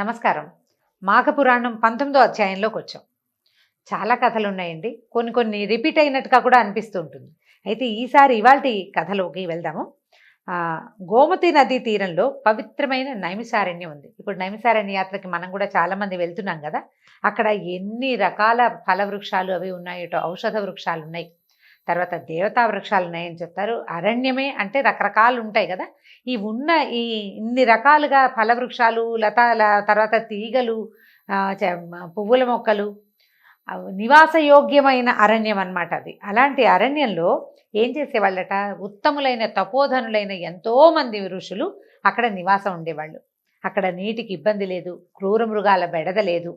నమస్కారం. మాఘపురాణం 19వ అధ్యాయంలోకి వచ్చాం. చాలా కథలు ఉన్నాయండి. కొన్ని కొన్ని రిపీట్ అయినట్టుగా కూడా అనిపిస్తూ ఉంటుంది. అయితే ఈసారి ఇవాల్టి కథలోకి వెళ్దాము. గోమతి నదీ తీరంలో పవిత్రమైన నైమిసారణ్యం ఉంది. ఇప్పుడు నైమిసారణ్య యాత్రకి మనం కూడా చాలామంది వెళ్తున్నాం కదా. అక్కడ ఎన్ని రకాల ఫల వృక్షాలు అవి ఉన్నాయో, ఔషధ వృక్షాలు ఉన్నాయి. తర్వాత దేవతా వృక్షాలు ఉన్నాయని చెప్తారు. అరణ్యమే అంటే రకరకాలు ఉంటాయి కదా. ఈ ఉన్న ఈ ఇన్ని రకాలుగా ఫల వృక్షాలు, లతాల తర్వాత తీగలు, పువ్వుల మొక్కలు, నివాసయోగ్యమైన అరణ్యం అన్నమాట అది. అలాంటి అరణ్యంలో ఏం చేసేవాళ్ళట, ఉత్తములైన తపోధనులైన ఎంతోమంది ఋషులు అక్కడ నివాసం ఉండేవాళ్ళు. అక్కడ నీటికి ఇబ్బంది లేదు, క్రూర మృగాల బెడద లేదు,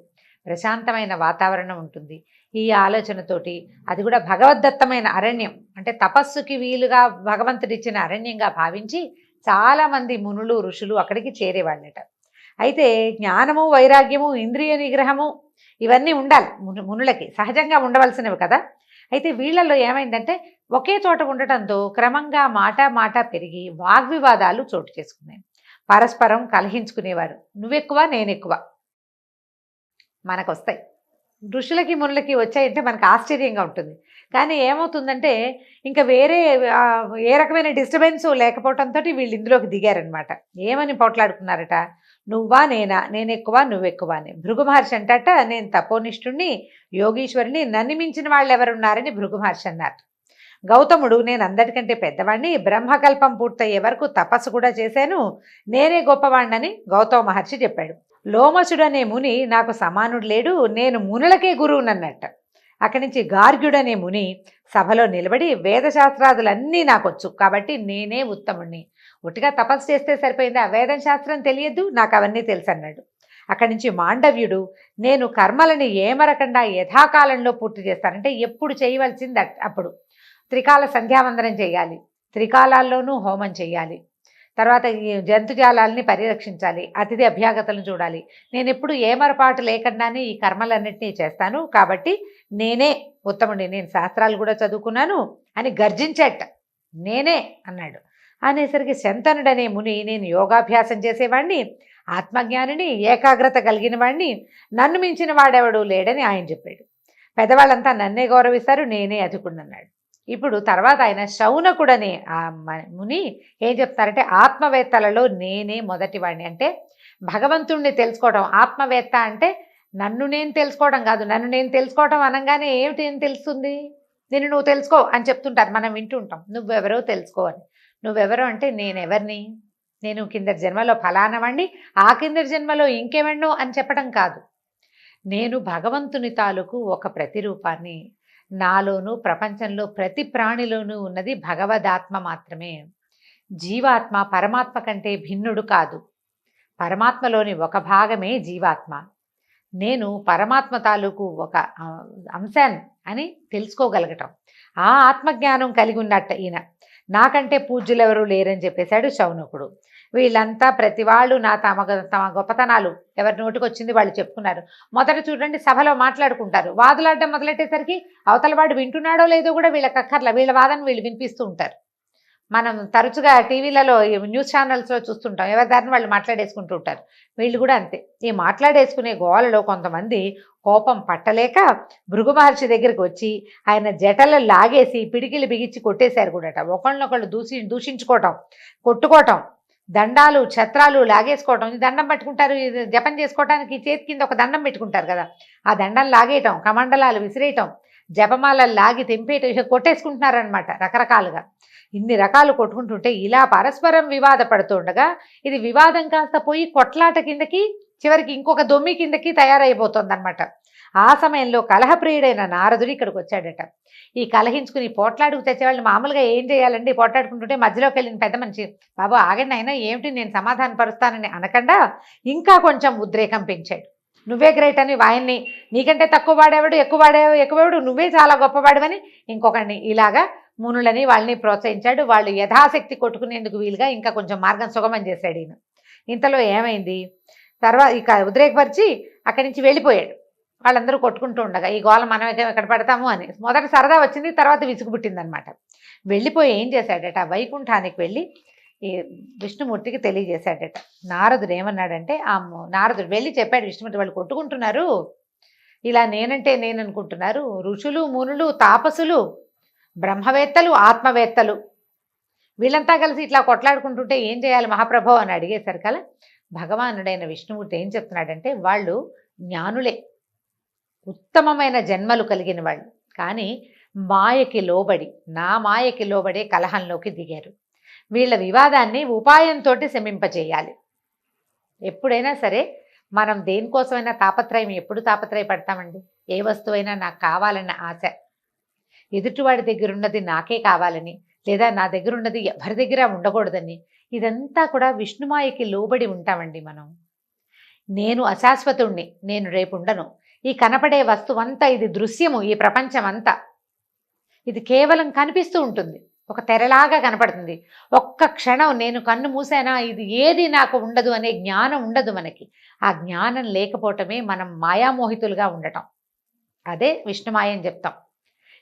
ప్రశాంతమైన వాతావరణం ఉంటుంది. ఈ ఆలోచనతోటి అది కూడా భగవద్దత్తమైన అరణ్యం అంటే తపస్సుకి వీలుగా భగవంతుడిచ్చిన అరణ్యంగా భావించి చాలామంది మునులు ఋషులు అక్కడికి చేరేవాళ్ళట. అయితే జ్ఞానము, వైరాగ్యము, ఇంద్రియ నిగ్రహము ఇవన్నీ ఉండాలి మునులకి, సహజంగా ఉండవలసినవి కదా. అయితే వీళ్ళల్లో ఏమైందంటే ఒకే చోట ఉండటంతో క్రమంగా మాట పెరిగి వాగ్వివాదాలు చోటు చేసుకున్నాయి. పరస్పరం కలహించుకునేవారు. నువ్వెక్కువ నేనెక్కువ మనకొస్తాయి. ఋషులకి మునులకి వచ్చాయంటే మనకు ఆశ్చర్యంగా ఉంటుంది. కానీ ఏమవుతుందంటే ఇంకా వేరే ఏ రకమైన డిస్టర్బెన్స్ లేకపోవడంతో వీళ్ళు ఇందులోకి దిగారనమాట. ఏమని పోట్లాడుకున్నారట, నువ్వా నేనా, నేనెక్కువ నువ్వెక్కువ అని. భృగు మహర్షి అంటట, నేను తపోనిష్ఠుణ్ణి, యోగీశ్వరుని, నన్ను మించిన వాళ్ళు ఎవరున్నారని భృగు మహర్షి అన్నారు. గౌతముడు, నేను అందరికంటే పెద్దవాడిని, బ్రహ్మకల్పం పూర్తయ్యే వరకు తపస్సు కూడా చేశాను, నేనే గొప్పవాణ్ణని గౌతమ మహర్షి చెప్పాడు. లోమసుడనే ముని నాకు సమానుడు లేడు, నేను మునులకే గురువునన్నట్ట. అక్కడి నుంచి గార్గ్యుడనే ముని సభలో నిలబడి, వేదశాస్త్రాదులన్నీ నాకొచ్చు కాబట్టి నేనే ఉత్తముణ్ణి. ఒట్టిగా తపస్సు చేస్తే సరిపోయిందా, వేదం శాస్త్రం తెలియదు, నాకు అవన్నీ తెలుసు అన్నాడు. అక్కడి నుంచి మాండవ్యుడు, నేను కర్మలని ఏమరకుండా యథాకాలంలో పూర్తి చేస్తానంటే ఎప్పుడు చేయవలసింది అప్పుడు. త్రికాల సంధ్యావందనం చేయాలి, త్రికాలాల్లోనూ హోమం చేయాలి, తర్వాత ఈ జంతుజాలాల్ని పరిరక్షించాలి, అతిథి అభ్యాగతలను చూడాలి, నేను ఎప్పుడు ఏమరపాటు లేకుండానే ఈ కర్మలన్నింటినీ చేస్తాను కాబట్టి నేనే ఉత్తముడి, నేను శాస్త్రాలు కూడా చదువుకున్నాను అని గర్జించేట. నేనే అన్నాడు. అనేసరికి శంతనుడనే ముని, నేను యోగాభ్యాసం చేసేవాడిని, ఆత్మజ్ఞానిని, ఏకాగ్రత కలిగిన వాడిని, నన్ను మించిన వాడెవడు లేడని ఆయన చెప్పాడు. పెద్దవాళ్ళంతా నన్నే గౌరవిస్తారు, నేనే అధికుడన్నాడు. ఇప్పుడు తర్వాత ఆయన శౌనకుడనే ఆ ముని ఏం చెప్తారంటే, ఆత్మవేత్తలలో నేనే మొదటివాడిని. అంటే భగవంతుణ్ణి తెలుసుకోవడం. ఆత్మవేత్త అంటే నన్ను నేను తెలుసుకోవడం కాదు. నన్ను నేను తెలుసుకోవడం అనగానే ఏమిటి ఏం తెలుస్తుంది, నేను నువ్వు తెలుసుకో అని చెప్తుంటారు, మనం వింటూ ఉంటాం. నువ్వెవరో తెలుసుకో అని. నువ్వెవరో అంటే నేనెవరిని, నేను కిందటి జన్మలో ఫలానవాణ్ణి, ఆ కిందటి జన్మలో ఇంకేమన్నో అని చెప్పడం కాదు. నేను భగవంతుని తాలూకు ఒక ప్రతిరూపాన్ని. నాలోనూ ప్రపంచంలో ప్రతి ప్రాణిలోనూ ఉన్నది భగవదాత్మ మాత్రమే. జీవాత్మ పరమాత్మ కంటే భిన్నుడు కాదు. పరమాత్మలోని ఒక భాగమే జీవాత్మ. నేను పరమాత్మ తాలూకు ఒక అంశాన్ని అని తెలుసుకోగలగటం, ఆ ఆత్మజ్ఞానం కలిగి ఉన్నట్ట ఈయన. నాకంటే పూజ్యులెవరూ లేరని చెప్పేశాడు శౌనకుడు. వీళ్ళంతా ప్రతి వాళ్ళు తమ గొప్పతనాలు ఎవరి నోటికి వచ్చింది వాళ్ళు చెప్పుకున్నారు. మొదట చూడండి, సభలో మాట్లాడుకుంటారు, వాదులాడడం మొదలెట్టేసరికి అవతల వాడు వింటున్నాడో లేదో కూడా వీళ్ళకి అక్కర్ల, వీళ్ళ వాదన వీళ్ళు వినిపిస్తూ ఉంటారు. మనం తరచుగా టీవీలలో న్యూస్ ఛానల్స్లో చూస్తుంటాం, ఎవరి దారిని వాళ్ళు మాట్లాడేసుకుంటూ ఉంటారు. వీళ్ళు కూడా అంతే. ఈ మాట్లాడేసుకునే గోలలో కొంతమంది కోపం పట్టలేక భృగు మహర్షి దగ్గరికి వచ్చి ఆయన జటలు లాగేసి పిడికిలు బిగించి కొట్టేశారు కూడాట. ఒకళ్ళనొకళ్ళు దూషించుకోవటం, కొట్టుకోవటం, దండాలు ఛత్రాలు లాగేసుకోవటం. దండం పట్టుకుంటారు, జపం చేసుకోవటానికి చేతి కింద ఒక దండం పెట్టుకుంటారు కదా, ఆ దండం లాగేయటం, కమండలాలు విసిరేయటం, జపమాలలు లాగి తెంపేయటం, కొట్టేసుకుంటున్నారనమాట రకరకాలుగా. ఇన్ని రకాలు కొట్టుకుంటుంటే ఇలా పరస్పరం వివాద పడుతుండగా ఇది వివాదం కాస్త పోయి కొట్లాట కిందకి, చివరికి ఇంకొక దొమ్మి కిందకి తయారైపోతుందన్నమాట. ఆ సమయంలో కలహప్రియుడైన నారదుడు ఇక్కడికి వచ్చాడట. ఈ కలహించుకుని పోట్లాడుకు తెచ్చేవాళ్ళని మామూలుగా ఏం చేయాలండి, పోట్లాడుకుంటుంటే మధ్యలోకి వెళ్ళిన పెద్ద మనిషి, బాబు ఆగండి అయినా ఏమిటి, నేను సమాధాన పరుస్తానని అనకుండా ఇంకా కొంచెం ఉద్రేకం పెంచాడు. నువ్వే గ్రేట్ అని ఆయన్ని, నీకంటే తక్కువ వాడేవాడు, ఎక్కువవాడు నువ్వే చాలా గొప్పవాడవని ఇంకొకడిని, ఇలాగా మునులని వాళ్ళని ప్రోత్సహించాడు. వాళ్ళు యథాశక్తి కొట్టుకునేందుకు వీలుగా ఇంకా కొంచెం మార్గం సుగమం చేశాడు ఈయన. ఇంతలో ఏమైంది, తర్వాత ఇక ఉద్రేకపరిచి అక్కడి నుంచి వెళ్ళిపోయాడు. వాళ్ళందరూ కొట్టుకుంటూ ఉండగా ఈ గోల మనం ఎక్కడ పడతాము అని మొదట సరదా వచ్చింది, తర్వాత విసుగు పుట్టిందనమాట. వెళ్ళిపోయి ఏం చేశాడట, వైకుంఠానికి వెళ్ళి ఈ విష్ణుమూర్తికి తెలియజేశాడట. నారదుడు ఏమన్నాడంటే, నారదుడు వెళ్ళి చెప్పాడు విష్ణుమూర్తి, వాళ్ళు కొట్టుకుంటున్నారు, ఇలా నేనంటే నేననుకుంటున్నారు, ఋషులు మునులు తాపసులు బ్రహ్మవేత్తలు ఆత్మవేత్తలు వీళ్ళంతా కలిసి ఇట్లా కొట్లాడుకుంటుంటే ఏం చేయాలి మహాప్రభో అని అడిగేసరికల భగవానుడైన విష్ణుమూర్తి ఏం చెప్తున్నాడంటే, వాళ్ళు జ్ఞానులే, ఉత్తమమైన జన్మలు కలిగిన వాళ్ళు, కానీ మాయకి లోబడి, నా మాయకి లోబడే కలహంలోకి దిగారు. వీళ్ళ వివాదాన్ని ఉపాయంతో శమింపజేయాలి. ఎప్పుడైనా సరే మనం దేనికోసమైనా తాపత్రయం ఎప్పుడు తాపత్రయపడతామండి? ఏ వస్తువైనా నాకు కావాలన్న ఆశ, ఎదుటివాడి దగ్గర ఉన్నది నాకే కావాలని, లేదా నా దగ్గర ఉన్నది ఎవరి దగ్గర ఉండకూడదని, ఇదంతా కూడా విష్ణుమాయకి లోబడి ఉంటామండి మనం. నేను అశాశ్వతుణ్ణి, నేను రేపు ఉండను, ఈ కనపడే వస్తువంతా ఇది దృశ్యము, ఈ ప్రపంచం అంతా ఇది కేవలం కనిపిస్తూ ఉంటుంది, ఒక తెరలాగా కనపడుతుంది. ఒక్క క్షణం నేను కన్ను మూసానా ఇది ఏది నాకు ఉండదు అనే జ్ఞానం ఉండదు మనకి. ఆ జ్ఞానం లేకపోవటమే మనం మాయామోహితులుగా ఉండటం. అదే విష్ణుమాయ అని చెప్తాం.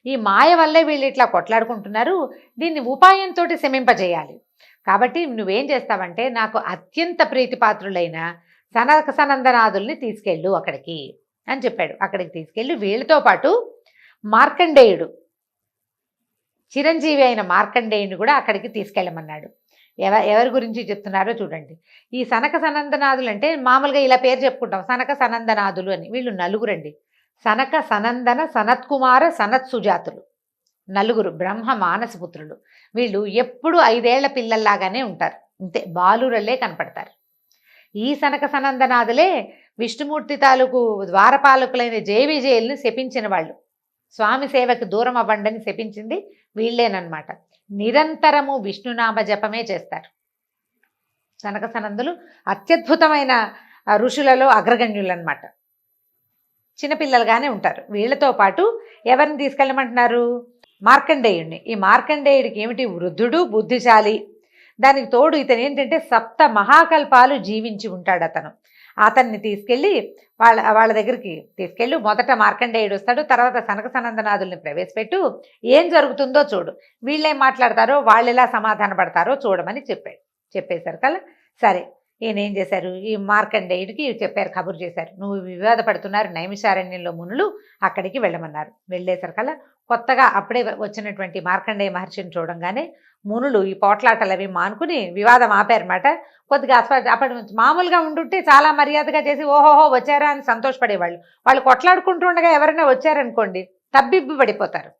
ఈ మాయ వల్లే వీళ్ళు ఇట్లా కొట్లాడుకుంటున్నారు, దీన్ని ఉపాయంతో శమింపజేయాలి. కాబట్టి నువ్వేం చేస్తావంటే, నాకు అత్యంత ప్రీతిపాత్రులైన సనక సనందనాదుల్ని తీసుకెళ్ళు అక్కడికి అని చెప్పాడు. అక్కడికి తీసుకెళ్ళి వీళ్ళతో పాటు మార్కండేయుడు, చిరంజీవి అయిన మార్కండేయుని కూడా అక్కడికి తీసుకెళ్ళమన్నాడు. ఎవరి గురించి చెప్తున్నారో చూడండి. ఈ సనక సనందనాదులు అంటే మామూలుగా ఇలా పేరు చెప్పుకుంటాం, సనక సనందనాదులు అని. వీళ్ళు నలుగురండి. సనక సనందన సనత్కుమార సనత్సుజాతులు, నలుగురు బ్రహ్మ మానసపుత్రులు. వీళ్ళు ఎప్పుడు 5 ఏళ్ల పిల్లల్లాగానే ఉంటారు, అంతే, బాలురల్లే కనపడతారు. ఈ సనక సనందనాదులే విష్ణుమూర్తి తాలూకు ద్వారపాలకులైన జయవిజయుల్ని శపించిన వాళ్ళు. స్వామి సేవకి దూరం అవ్వండని శపించింది వీళ్ళేనమాట. నిరంతరము విష్ణునామ జపమే చేస్తారు. సనక సనందులు అత్యద్భుతమైన ఋషులలో అగ్రగణ్యులు అనమాట. చిన్నపిల్లలుగానే ఉంటారు. వీళ్ళతో పాటు ఎవరిని తీసుకెళ్ళమంటున్నారు? మార్కండేయుడిని. ఈ మార్కండేయుడికి ఏమిటి, వృద్ధుడు, బుద్ధిశాలి, దానికి తోడు ఇతను ఏంటంటే 7 మహాకల్పాలు జీవించి ఉంటాడు అతను. అతన్ని తీసుకెళ్ళి వాళ్ళ దగ్గరికి తీసుకెళ్ళి మొదట మార్కండేయుడు వస్తాడు, తర్వాత సనక సనందనాదుల్ని ప్రవేశపెట్టు, ఏం జరుగుతుందో చూడు, వీళ్ళేం మాట్లాడతారో వాళ్ళు ఎలా సమాధాన పడతారో చూడమని చెప్పేశారు కదా. సరే, ఈయన ఏం చేశారు, ఈ మార్కండేయుడికి చెప్పారు, కబురు చేశారు, నువ్వు వివాదపడుతున్నారు నైమిషారణ్యంలో మునులు, అక్కడికి వెళ్ళమన్నారు. వెళ్ళేసరికల్లా కొత్తగా అప్పుడే వచ్చినటువంటి మార్కండేయ మహర్షిని చూడంగానే మునులు ఈ పోట్లాటలు అవి మానుకుని వివాదం ఆపారన్నమాట. కొద్దిగా అప్పటి మామూలుగా ఉంటుంటే చాలా మర్యాదగా చేసి ఓహోహో వచ్చారా అని సంతోషపడేవాళ్ళు. వాళ్ళు కొట్లాడుకుంటూ ఉండగా ఎవరైనా వచ్చారనుకోండి తబ్బిబ్బి పడిపోతారు.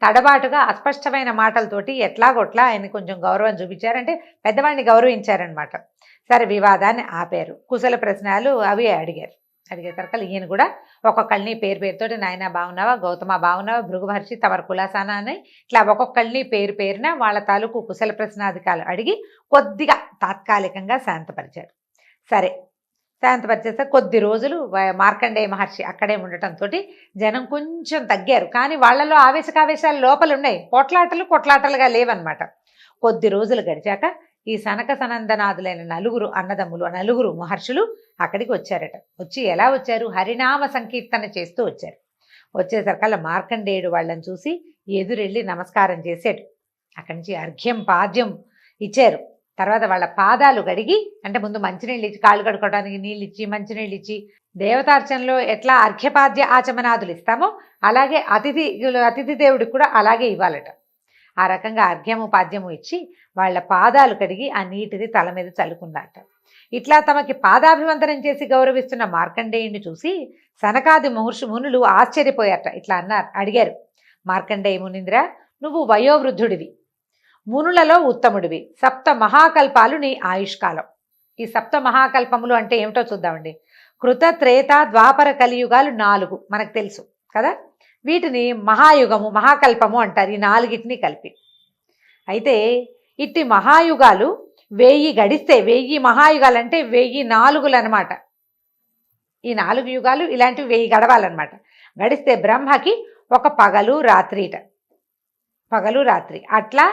తడబాటుగా అస్పష్టమైన మాటలతోటి ఎట్లాగొట్లా ఆయన కొంచెం గౌరవం చూపించారంటే పెద్దవాడిని గౌరవించారనమాట. సరే, వివాదాన్ని ఆపారు. కుశల ప్రశ్నలు అవి అడిగేసరికి ఈయన కూడా ఒక్కొక్కళ్ళని పేరుతోటి, నాయన బాగున్నావా, గౌతమ బాగున్నావా, భృగు మహర్షి తమరు కులాసానా అని ఇట్లా ఒక్కొక్కళ్ళని పేరున వాళ్ళ తాలూకు కుశల ప్రశ్నాధికాలు అడిగి కొద్దిగా తాత్కాలికంగా శాంతపరిచారు. సరే, శాంతపరిచేస్తే కొద్ది రోజులు మార్కండేయ మహర్షి అక్కడే ఉండటంతో జనం కొంచెం తగ్గారు. కానీ వాళ్ళలో ఆవేశకావేశాలు లోపల ఉన్నాయి, కొట్లాటలుగా లేవన్నమాట. కొద్ది రోజులు గడిచాక ఈ సనక సనందనాదులైన నలుగురు అన్నదమ్ములు, నలుగురు మహర్షులు అక్కడికి వచ్చారట. వచ్చి ఎలా వచ్చారు, హరినామ సంకీర్తన చేస్తూ వచ్చారు. వచ్చేసరికల్లా మార్కండేయుడు వాళ్ళని చూసి ఎదురెళ్ళి నమస్కారం చేశాడు. అక్కడి నుంచి అర్ఘ్యం పాద్యం ఇచ్చారు. తర్వాత వాళ్ళ పాదాలు గడిగి, అంటే ముందు మంచినీళ్ళు ఇచ్చి, కాళ్ళు కడుక్కోవడానికి నీళ్ళు ఇచ్చి, మంచినీళ్ళు ఇచ్చి, దేవతార్చనలో ఎట్లా అర్ఘ్యపాద్య ఆచమనాదులు ఇస్తామో అలాగే అతిథి దేవుడికి కూడా అలాగే ఇవ్వాలట. ఆ రకంగా అర్ఘ్యము పాద్యము ఇచ్చి వాళ్ళ పాదాలు కడిగి ఆ నీటిని తల మీద చల్లుకున్నారట. ఇట్లా తమకి పాదాభివందనం చేసి గౌరవిస్తున్న మార్కండేయుని చూసి సనకాది మునులు ఆశ్చర్యపోయారట. ఇట్లా అడిగారు, మార్కండేయ మునీంద్ర, నువ్వు వయోవృద్ధుడివి, మునులలో ఉత్తముడివి, 7 మహాకల్పాలు నీ ఆయుష్కాలం. ఈ 7 మహాకల్పములు అంటే ఏమిటో చూద్దామండి. కృత, త్రేత, ద్వాపర, కలియుగాలు 4 మనకు తెలుసు కదా. వీటిని మహాయుగము, మహాకల్పము అంటారు, ఈ 4టిని కలిపి. అయితే ఇట్టి మహాయుగాలు 1000 గడిస్తే, 1000 మహాయుగాలు అంటే 1000 4లు అనమాట. ఈ 4 యుగాలు ఇలాంటివి 1000 గడవాలన్నమాట. గడిస్తే బ్రహ్మకి ఒక పగలు రాత్రి అట్లా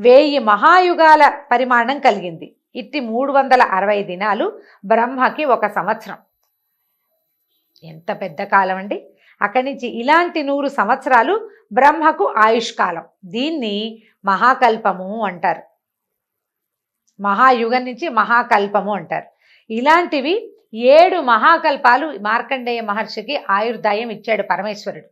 1000 మహాయుగాల పరిమాణం కలిగింది. ఇట్టి 360 దినాలు బ్రహ్మకి 1 సంవత్సరం. ఎంత పెద్ద కాలం అండి. అక్కడి నుంచి ఇలాంటి 100 సంవత్సరాలు బ్రహ్మకు ఆయుష్కాలం. దీన్ని మహాకల్పము అంటారు. మహాయుగం నుంచి మహాకల్పము అంటారు. ఇలాంటివి 7 మహాకల్పాలు మార్కండేయ మహర్షికి ఆయుర్దాయం ఇచ్చాడు పరమేశ్వరుడు.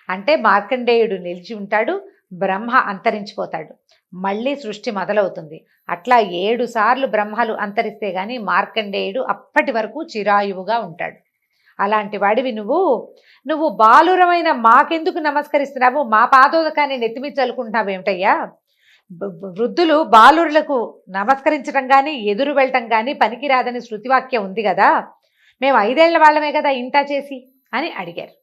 అంటే మార్కండేయుడు నిలిచి ఉంటాడు, బ్రహ్మ అంతరించిపోతాడు, మళ్ళీ సృష్టి మొదలవుతుంది. అట్లా 7 సార్లు బ్రహ్మలు అంతరిస్తే గాని మార్కండేయుడు అప్పటి వరకు చిరాయువుగా ఉంటాడు. అలాంటి వాడివి నువ్వు బాలురమైన మాకెందుకు నమస్కరిస్తున్నావు? మా పాదోదకాన్ని నెత్తిమి చల్లుకుంటున్నావు ఏమిటయ్యా? వృద్ధులు బాలురులకు నమస్కరించడం కానీ ఎదురు వెళ్ళటం కానీ పనికిరాదని శృతివాక్యం ఉంది కదా, మేము 5 ఏళ్ల వాళ్ళమే కదా ఇంత చేసి అని అడిగారు.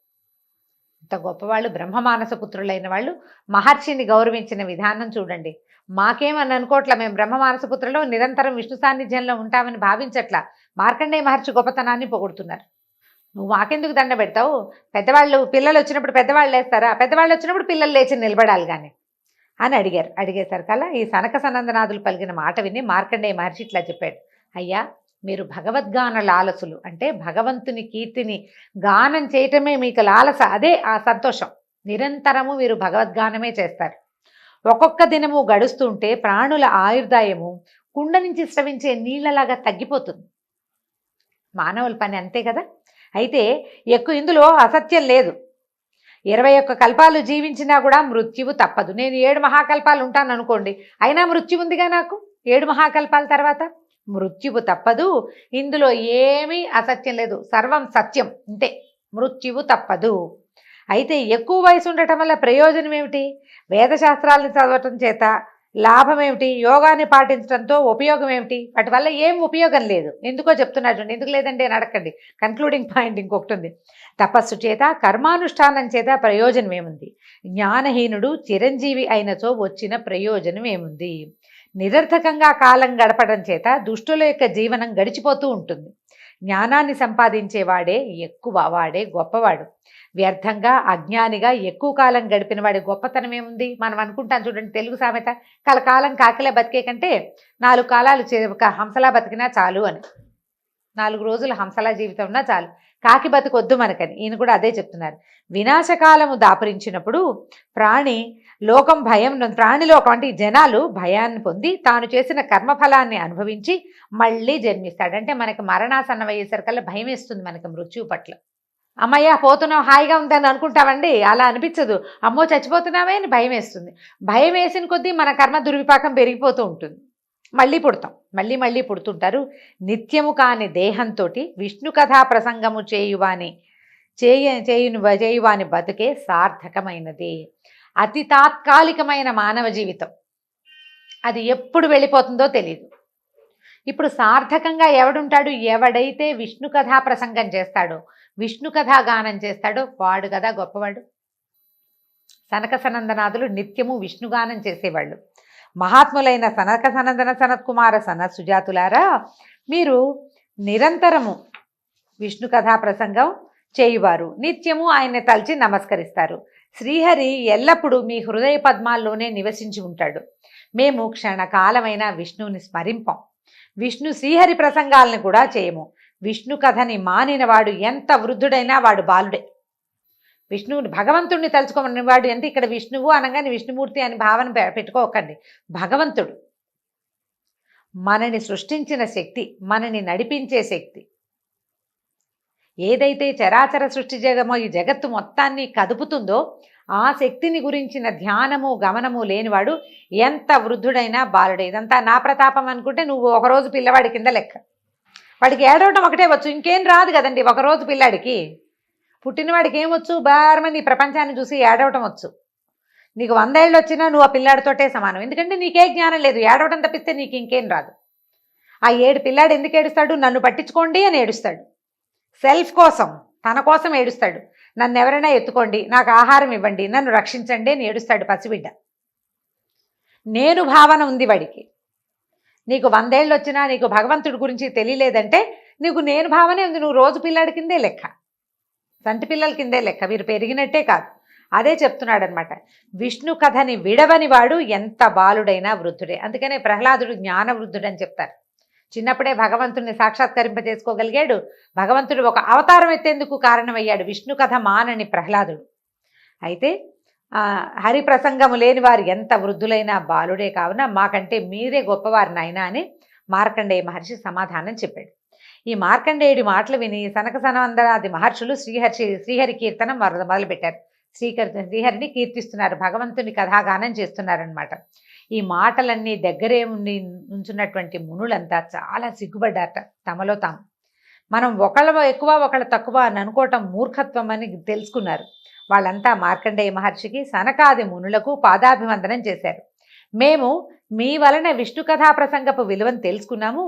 ఇంత గొప్పవాళ్ళు బ్రహ్మమానస పుత్రులైన వాళ్ళు మహర్షిని గౌరవించిన విధానం చూడండి. మాకేమని అనుకోవట్లా, మేము బ్రహ్మమానస పుత్రులు నిరంతరం విష్ణు సాన్నిధ్యంలో ఉంటామని భావించట్లా. మార్కండేయ మహర్షి గొప్పతనాన్ని పొగుడుతున్నారు. నువ్వు మాకెందుకు దండ పెడతావు? పెద్దవాళ్ళు పిల్లలు వచ్చినప్పుడు పెద్దవాళ్ళు లేస్తారా? పెద్దవాళ్ళు వచ్చినప్పుడు పిల్లలు లేచి నిలబడాలి కానీ అని అడిగేసరికల్లా ఈ సనక సనందనాథులు పలికిన మాట విని మార్కండేయ మహర్షి ఇట్లా చెప్పాడు. అయ్యా, మీరు భగవద్గాన లాలసులు, అంటే భగవంతుని కీర్తిని గానం చేయటమే మీకు లాలస, అదే ఆ సంతోషం. నిరంతరము మీరు భగవద్గానమే చేస్తారు. ఒక్కొక్క దినము గడుస్తుంటే ప్రాణుల ఆయుర్దాయము కుండ నుంచి స్రవించే నీళ్లలాగా తగ్గిపోతుంది. మానవుల పని అంతే కదా. అయితే ఇందులో అసత్యం లేదు. 21 కల్పాలు జీవించినా కూడా మృత్యువు తప్పదు. నేను 7 మహాకల్పాలు ఉంటాను అనుకోండి, అయినా మృత్యు ఉందిగా నాకు. 7 మహాకల్పాల తర్వాత మృత్యువు తప్పదు. ఇందులో ఏమీ అసత్యం లేదు, సర్వం సత్యం. అంతే, మృత్యువు తప్పదు. అయితే ఎక్కువ వయసు ఉండటం వల్ల ప్రయోజనం ఏమిటి? వేదశాస్త్రాలను చదవటం చేత లాభం ఏమిటి? యోగాన్ని పాటించడంతో ఉపయోగం ఏమిటి? వాటి వల్ల ఏం ఉపయోగం లేదు. ఎందుకో చెప్తున్నాడు. ఎందుకు లేదండి అని అడగండి. కన్క్లూడింగ్ పాయింట్ ఇంకొకటి ఉంది. తపస్సు చేత కర్మానుష్ఠానం చేత ప్రయోజనం ఏముంది? జ్ఞానహీనుడు చిరంజీవి అయినచో వచ్చిన ప్రయోజనం ఏముంది? నిరర్థకంగా కాలం గడపడం చేత దుష్టుల యొక్క జీవనం గడిచిపోతూ ఉంటుంది. జ్ఞానాన్ని సంపాదించేవాడే వాడే గొప్పవాడు. వ్యర్థంగా అజ్ఞానిగా ఎక్కువ కాలం గడిపిన వాడి గొప్పతనం ఏముంది? మనం అనుకుంటాం చూడండి, తెలుగు సామెత, కలకాలం కాకిలా బతికే కంటే 4 కాలాలు హంసలా బతికినా చాలు అని. 4 రోజులు హంసలా జీవితం ఉన్నా చాలు, కాకి బతికొద్దు మనకని. ఈయన కూడా అదే చెప్తున్నారు. వినాశకాలము దాపురించినప్పుడు ప్రాణిలోకం అంటే జనాలు భయాన్ని పొంది తాను చేసిన కర్మఫలాన్ని అనుభవించి మళ్ళీ జన్మిస్తాడు. అంటే మనకి మరణాసన్నం అయ్యేసరికల్లా భయం వేస్తుంది మనకి మృత్యువు పట్ల. అమ్మయ్య పోతున్నావు హాయిగా ఉందని అనుకుంటామండి, అలా అనిపించదు. అమ్మో చచ్చిపోతున్నామే అని భయం వేస్తుంది. భయం వేసిన కొద్దీ మన కర్మ దుర్విపాకం పెరిగిపోతూ ఉంటుంది. మళ్ళీ పుడతాం, మళ్ళీ పుడుతుంటారు. నిత్యము కాని దేహంతో విష్ణు కథా ప్రసంగము చేయువాని బతుకే సార్థకమైనది. అతి తాత్కాలికమైన మానవ జీవితం, అది ఎప్పుడు వెళ్ళిపోతుందో తెలియదు. ఇప్పుడు సార్థకంగా ఎవడుంటాడు? ఎవడైతే విష్ణు కథా ప్రసంగం చేస్తాడో, విష్ణు కథా గానం చేస్తాడో వాడు కదా గొప్పవాడు. సనక సనందనాథులు నిత్యము విష్ణుగానం చేసేవాళ్ళు. మహాత్ములైన సనక సనందన సనత్కుమార సుజాతులారా, మీరు నిరంతరము విష్ణు కథా ప్రసంగం చేయువారు, నిత్యము ఆయన్ని తలచి నమస్కరిస్తారు. శ్రీహరి ఎల్లప్పుడూ మీ హృదయ పద్మాల్లోనే నివసించి ఉంటాడు. మేము క్షణకాలమైన విష్ణువుని స్మరింపం. విష్ణు శ్రీహరి ప్రసంగాలను కూడా చేయము. విష్ణు కథని మానినవాడు ఎంత వృద్ధుడైనా వాడు బాలుడే. విష్ణువుని భగవంతుడిని తలుచుకోమని వాడు అంటే ఇక్కడ విష్ణువు అనగానే విష్ణుమూర్తి అని భావన పెట్టుకోకండి. భగవంతుడు మనని సృష్టించిన శక్తి, మనని నడిపించే శక్తి, ఏదైతే చరాచర సృష్టి ఈ జగత్తు మొత్తాన్ని కదుపుతుందో ఆ శక్తిని గురించిన ధ్యానము గమనము లేనివాడు ఎంత వృద్ధుడైనా బాలుడే. ఇదంతా నా ప్రతాపం అనుకుంటే నువ్వు ఒకరోజు పిల్లవాడి కింద లెక్క. వాడికి ఏడవటం ఒకటే వచ్చు, ఇంకేం రాదు కదండి. ఒకరోజు పిల్లాడికి, పుట్టినవాడికి ఏమొచ్చు? బారమంది ఈ ప్రపంచాన్ని చూసి ఏడవటం వచ్చు. నీకు 100 ఏళ్ళు వచ్చినా నువ్వు ఆ పిల్లాడితోటే సమానం. ఎందుకంటే నీకే జ్ఞానం లేదు. ఏడవటం తప్పిస్తే నీకు ఇంకేం రాదు. ఆ 7 పిల్లాడు ఎందుకు ఏడుస్తాడు? నన్ను పట్టించుకోండి అని ఏడుస్తాడు. సెల్ఫ్ కోసం, తన కోసం ఏడుస్తాడు. నన్ను ఎవరైనా ఎత్తుకోండి, నాకు ఆహారం ఇవ్వండి, నన్ను రక్షించండి అని ఏడుస్తాడు పసిబిడ్డ. నేను భావన ఉంది వాడికి. నీకు 100 ఏళ్ళు వచ్చినా నీకు భగవంతుడి గురించి తెలియలేదంటే నీకు నేను భావనే ఉంది. నువ్వు రోజు పిల్లాడి కిందే లెక్క, సంటి పిల్లల కిందే లెక్క, మీరు పెరిగినట్టే కాదు. అదే చెప్తున్నాడు అనమాట. విష్ణు కథని విడవని వాడు ఎంత బాలుడైనా వృద్ధుడే. అందుకనే ప్రహ్లాదుడు జ్ఞాన వృద్ధుడు అని చెప్తారు. చిన్నప్పుడే భగవంతుడిని సాక్షాత్కరింపజేసుకోగలిగాడు. భగవంతుడు ఒక అవతారం ఎత్తేందుకు కారణమయ్యాడు. విష్ణు కథ మానని ప్రహ్లాదుడు. అయితే హరి ప్రసంగము లేని వారు ఎంత వృద్ధులైనా బాలుడే కావున మాకంటే మీరే గొప్పవారు నాయనా అని మార్కండేయ మహర్షి సమాధానం చెప్పాడు. ఈ మార్కండేయుడి మాటలు విని సనక సనందనాది మహర్షులు శ్రీహరి కీర్తనం మొదలుపెట్టారు. శ్రీహరిని కీర్తిస్తున్నారు, భగవంతుని కథాగానం చేస్తున్నారనమాట. ఈ మాటలన్నీ దగ్గరే ఉండి ఉంచున్నటువంటి మునులంతా చాలా సిగ్గుపడ్డారట తమలో తాము. మనం ఒకళ్ళ ఎక్కువ ఒకళ్ళ తక్కువ అని అనుకోవటం మూర్ఖత్వం అని తెలుసుకున్నారు. వాళ్ళంతా మార్కండేయ మహర్షికి సనకాది మునులకు పాదాభివందనం చేశారు. మేము మీ వలన విష్ణు కథా ప్రసంగపు విలువను తెలుసుకున్నాము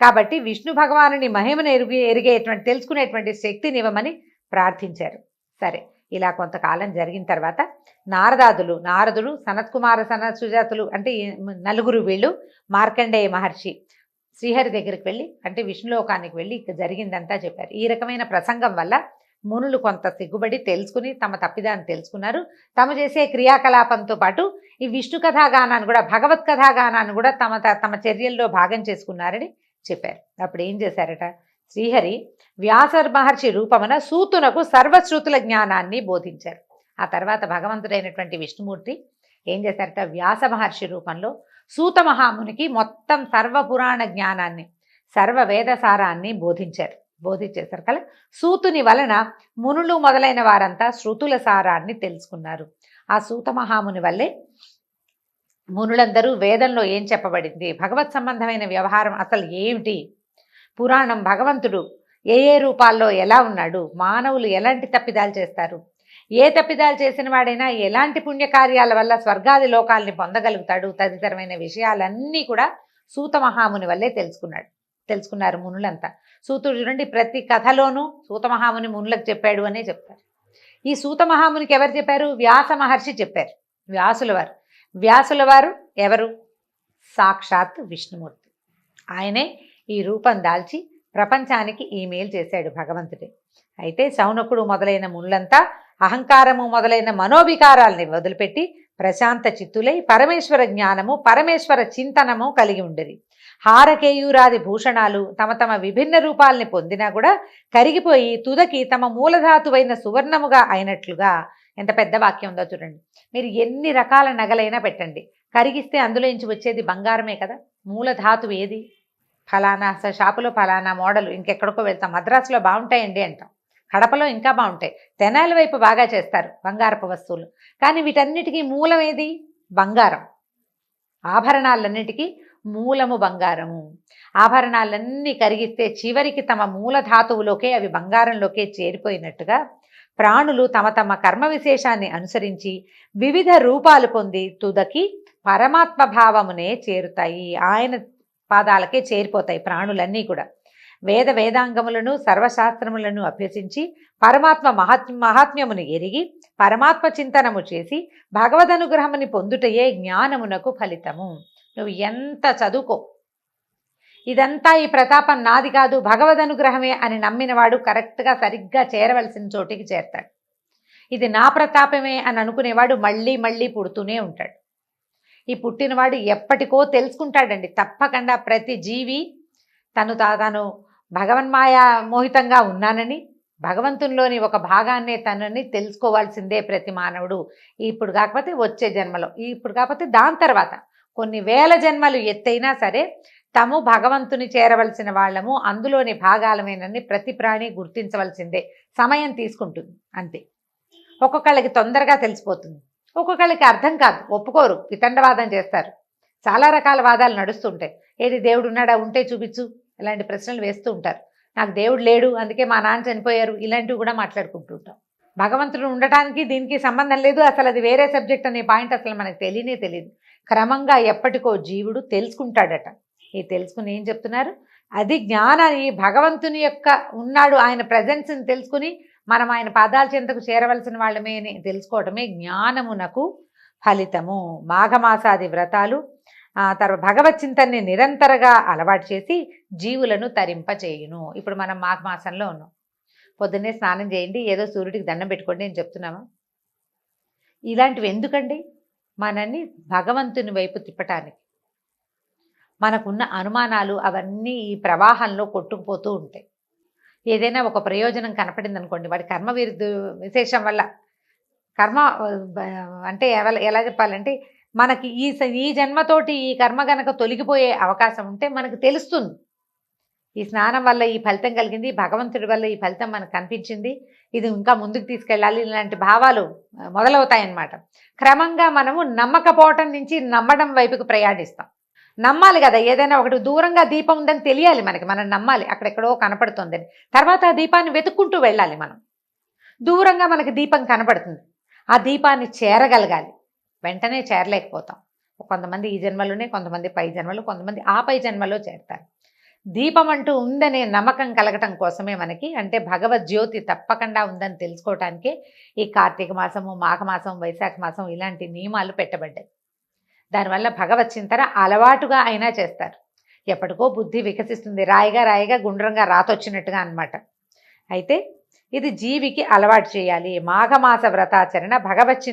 కాబట్టి విష్ణు భగవానుని మహిమను ఎరిగేటువంటి తెలుసుకునేటువంటి శక్తిని ఇవ్వమని ప్రార్థించారు. సరే, ఇలా కొంతకాలం జరిగిన తర్వాత నారదుడు సనత్కుమార సుజాతులు అంటే నలుగురు వీళ్ళు మార్కండేయ మహర్షి శ్రీహరి దగ్గరికి వెళ్ళి అంటే విష్ణులోకానికి వెళ్ళి ఇక జరిగిందంతా చెప్పారు. ఈ రకమైన ప్రసంగం వల్ల మునులు కొంత సిగ్గుబడి తెలుసుకుని తమ తప్పిదాన్ని తెలుసుకున్నారు. తమ చేసే క్రియాకలాపంతో పాటు ఈ విష్ణు కథాగానాన్ని కూడా భగవత్ కథాగానాన్ని కూడా తమ చర్యల్లో భాగం చేసుకున్నారని చెప్పారు. అప్పుడు ఏం చేశారట, శ్రీహరి వ్యాస మహర్షి రూపమున సూతునకు సర్వశ్రుతుల జ్ఞానాన్ని బోధించారు. ఆ తర్వాత భగవంతుడైనటువంటి విష్ణుమూర్తి ఏం చేశారట, వ్యాస మహర్షి రూపంలో సూత మహామునికి మొత్తం సర్వపురాణ జ్ఞానాన్ని సర్వ వేదసారాన్ని బోధించేశారు కదా. సూతుని వలన మునులు మొదలైన వారంతా శృతుల సారాన్ని తెలుసుకున్నారు. ఆ సూత మహాముని వల్లే మునులందరూ వేదంలో ఏం చెప్పబడింది, భగవత్ సంబంధమైన వ్యవహారం అసలు ఏమిటి, పురాణం భగవంతుడు ఏ రూపాల్లో ఎలా ఉన్నాడు, మానవులు ఎలాంటి తప్పిదాలు చేస్తారు, ఏ తప్పిదాలు చేసిన వాడైనా ఎలాంటి పుణ్యకార్యాల వల్ల స్వర్గాది లోకాల్ని పొందగలుగుతాడు తదితరమైన విషయాలన్నీ కూడా సూత మహాముని వల్లే తెలుసుకున్నారు మునులంతా. సూతుడు చూడండి, ప్రతి కథలోనూ సూత మహాముని మునులకు చెప్పాడు అనే చెప్తారు. ఈ సూత మహామునికి ఎవరు చెప్పారు, వ్యాస మహర్షి చెప్పారు. వ్యాసుల వారు ఎవరు, సాక్షాత్ విష్ణుమూర్తి. ఆయనే ఈ రూపం దాల్చి ప్రపంచానికి ఈ మేలు చేశాడు భగవంతుడే. అయితే శౌనకుడు మొదలైన మునులంతా అహంకారము మొదలైన మనోవికారాలని వదిలిపెట్టి ప్రశాంత చిత్తులై పరమేశ్వర జ్ఞానము పరమేశ్వర చింతనము కలిగి ఉండేది. హారకేయూరాది భూషణాలు తమ విభిన్న రూపాలని పొందినా కూడా కరిగిపోయి తుదకి తమ మూలధాతువైన సువర్ణముగా అయినట్లుగా. ఎంత పెద్ద వాక్యం ఉందో చూడండి. మీరు ఎన్ని రకాల నగలైనా పెట్టండి, కరిగిస్తే అందులోంచి వచ్చేది బంగారమే కదా. మూలధాతువు ఏది, ఫలానా షాపులో ఫలానా మోడల్ ఇంకెక్కడికో వెళ్తాం, మద్రాసులో బాగుంటాయండి అంటాం, కడపలో ఇంకా బాగుంటాయి, తెనాలి వైపు బాగా చేస్తారు బంగారపు వస్తువులు. కానీ వీటన్నిటికీ మూలం ఏది, బంగారం. ఆభరణాలన్నిటికీ మూలము బంగారము. ఆభరణాలన్నీ కరిగిస్తే చివరికి తమ మూలధాతువులోకే అవి బంగారంలోకే చేరిపోయినట్టుగా ప్రాణులు తమ కర్మ విశేషాన్ని అనుసరించి వివిధ రూపాలు పొంది తుదకి పరమాత్మ భావమునే చేరుతాయి, ఆయన పాదాలకే చేరిపోతాయి ప్రాణులన్నీ కూడా. వేదాంగములను సర్వశాస్త్రములను అభ్యసించి పరమాత్మ మహాత్మ్యమును ఎరిగి పరమాత్మ చింతనము చేసి భగవదనుగ్రహముని పొందుటయే జ్ఞానమునకు ఫలితము. నువ్వు ఎంత చదువుకో, ఇదంతా ఈ ప్రతాపం నాది కాదు భగవదనుగ్రహమే అని నమ్మినవాడు కరెక్ట్గా సరిగ్గా చేరవలసిన చోటికి చేరతాడు. ఇది నా ప్రతాపమే అని అనుకునేవాడు మళ్ళీ మళ్ళీ పుడుతూనే ఉంటాడు. ఈ పుట్టినవాడు ఎప్పటికో తెలుసుకుంటాడండి తప్పకుండా. ప్రతి జీవి తాను భగవన్మాయా మోహితంగా ఉన్నానని భగవంతునిలోని ఒక భాగాన్నే తనని తెలుసుకోవాల్సిందే ప్రతి మానవుడు. ఇప్పుడు కాకపోతే వచ్చే జన్మలో, ఇప్పుడు కాకపోతే దాని తర్వాత కొన్ని వేల జన్మలు ఎత్తైనా సరే తాము భగవంతుని చేరవలసిన వాళ్ళము, అందులోని భాగాలమేనని ప్రతి ప్రాణి గుర్తించవలసిందే. సమయం తీసుకుంటుంది అంతే. ఒక్కొక్కళ్ళకి తొందరగా తెలిసిపోతుంది, ఒక్కొక్కళ్ళకి అర్థం కాదు, ఒప్పుకోరు, వితండవాదం చేస్తారు. చాలా రకాల వాదాలు నడుస్తుంటాయి. ఏది దేవుడు ఉన్నాడా, ఉంటే చూపించు, ఇలాంటి ప్రశ్నలు వేస్తూ ఉంటారు. నాకు దేవుడు లేడు అందుకే మా నాన్న చనిపోయారు, ఇలాంటివి కూడా మాట్లాడుకుంటూ ఉంటాం. భగవంతుడు ఉండటానికి దీనికి సంబంధం లేదు, అసలు అది వేరే సబ్జెక్ట్ అనే పాయింట్ అసలు మనకు తెలియదు. క్రమంగా ఎప్పటికో జీవుడు తెలుసుకుంటాడట. ఈ తెలుసుకుని ఏం చెప్తున్నారు, అది జ్ఞానాన్ని భగవంతుని యొక్క ఉన్నాడు ఆయన ప్రజెన్స్ని తెలుసుకుని మనం ఆయన పాదాల చెంతకు చేరవలసిన వాళ్ళమే అని తెలుసుకోవటమే జ్ఞానమునకు ఫలితము. మాఘమాసాది వ్రతాలు తర్వాత భగవత్ చింతనని నిరంతరంగా అలవాటు చేసి జీవులను తరింపచేయును. ఇప్పుడు మనం మాఘమాసంలో ఉన్నాం. పొద్దున్నే స్నానం చేయండి, ఏదో సూర్యుడికి దండం పెట్టుకోండి అని చెప్తున్నామా? ఇలాంటివి ఎందుకండి? మనల్ని భగవంతుని వైపు తిప్పటానికి. మనకున్న అనుమానాలు అవన్నీ ఈ ప్రవాహంలో కొట్టుకుపోతూ ఉంటాయి. ఏదైనా ఒక ప్రయోజనం కనపడింది అనుకోండి, వాడి కర్మ విశేషం వల్ల కర్మ బ అంటే ఎలా చెప్పాలంటే, మనకి ఈ జన్మతోటి ఈ కర్మ గనక తొలగిపోయే అవకాశం ఉంటే మనకు తెలుస్తుంది. ఈ స్నానం వల్ల ఈ ఫలితం కలిగింది, భగవంతుడి వల్ల ఈ ఫలితం మనకు కనిపించింది, ఇది ఇంకా ముందుకు తీసుకెళ్ళాలి, ఇలాంటి భావాలు మొదలవుతాయన్నమాట. క్రమంగా మనము నమ్మకపోవటం నుంచి నమ్మడం వైపుకు ప్రయాణిస్తాం. నమ్మాలి కదా! ఏదైనా ఒకటి దూరంగా దీపం ఉందని తెలియాలి మనకి. మనం నమ్మాలి అక్కడెక్కడో కనపడుతోందని. తర్వాత ఆ దీపాన్ని వెతుక్కుంటూ వెళ్ళాలి మనం. దూరంగా మనకి దీపం కనపడుతుంది. ఆ దీపాన్ని చేరగలగాలి. వెంటనే చేరలేకపోతాం. కొంతమంది ఈ జన్మలోనే, కొంతమంది పై జన్మలో, కొంతమంది ఆ పై జన్మలో చేరతారు. దీపం అంటూ ఉందనే నమ్మకం కలగటం కోసమే మనకి, అంటే భగవద్జ్యోతి తప్పకుండా ఉందని తెలుసుకోవటానికే ఈ కార్తీక మాసము, మాఘమాసం, వైశాఖ మాసం ఇలాంటి నియమాలు పెట్టబడ్డాయి. దానివల్ల భగవత్ చింతన అలవాటుగా అయినా చేస్తారు. ఎప్పటికో బుద్ధి వికసిస్తుంది. రాయిగా రాయిగా గుండ్రంగా రాతొచ్చినట్టుగా అనమాట. అయితే ఇది జీవికి అలవాటు చేయాలి. మాఘమాస వ్రతాచరణ భగవత్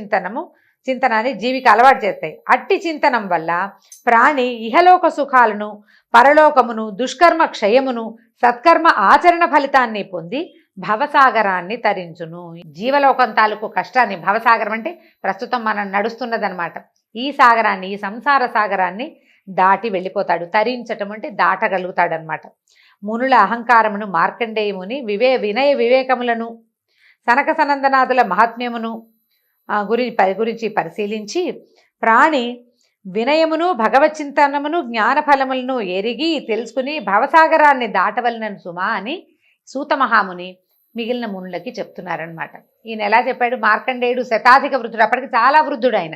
చింతనాన్ని జీవికి అలవాటు చేస్తాయి. అట్టి చింతనం వల్ల ప్రాణి ఇహలోక సుఖాలను, పరలోకమును, దుష్కర్మ క్షయమును, సత్కర్మ ఆచరణ ఫలితాన్ని పొంది భవసాగరాన్ని తరించును. జీవలోకం తాలూకు కష్టాన్ని, భవసాగరం అంటే ప్రస్తుతం మనం నడుస్తున్నదనమాట, ఈ సాగరాన్ని, ఈ సంసార సాగరాన్ని దాటి వెళ్ళిపోతాడు. తరించటం అంటే దాటగలుగుతాడనమాట. మునుల అహంకారమును మార్కండేయముని వినయ వివేకములను, సనక సనందనాథుల మహాత్మ్యమును గురించి పరిశీలించి ప్రాణి వినయమును, భగవచ్చింతనమును, జ్ఞానఫలములను ఎరిగి తెలుసుకుని భవసాగరాన్ని దాటవలనను సుమా అని సూతమహాముని మిగిలిన మునులకి చెప్తున్నారనమాట. ఈయన ఎలా చెప్పాడు? మార్కండేయుడు శతాధిక వృద్ధుడు, అప్పటికి చాలా వృద్ధుడు ఆయన.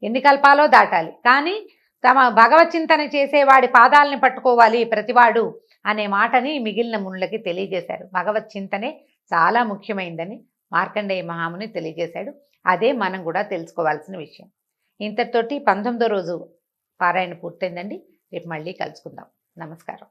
ఎన్ని కల్పాలో దాటాలి, కానీ తమ భగవచ్చింతన చేసేవాడి పాదాలని పట్టుకోవాలి ప్రతివాడు అనే మాటని మిగిలిన మునులకి తెలియజేశారు. భగవచ్చింతనే చాలా ముఖ్యమైందని మార్కండేయ మహాముని తెలియజేశాడు. అదే మనం కూడా తెలుసుకోవాల్సిన విషయం. ఇంతటితోటి 19వ రోజు పారాయణ పూర్తయిందండి. రేపు మళ్ళీ కలుసుకుందాం. నమస్కారం.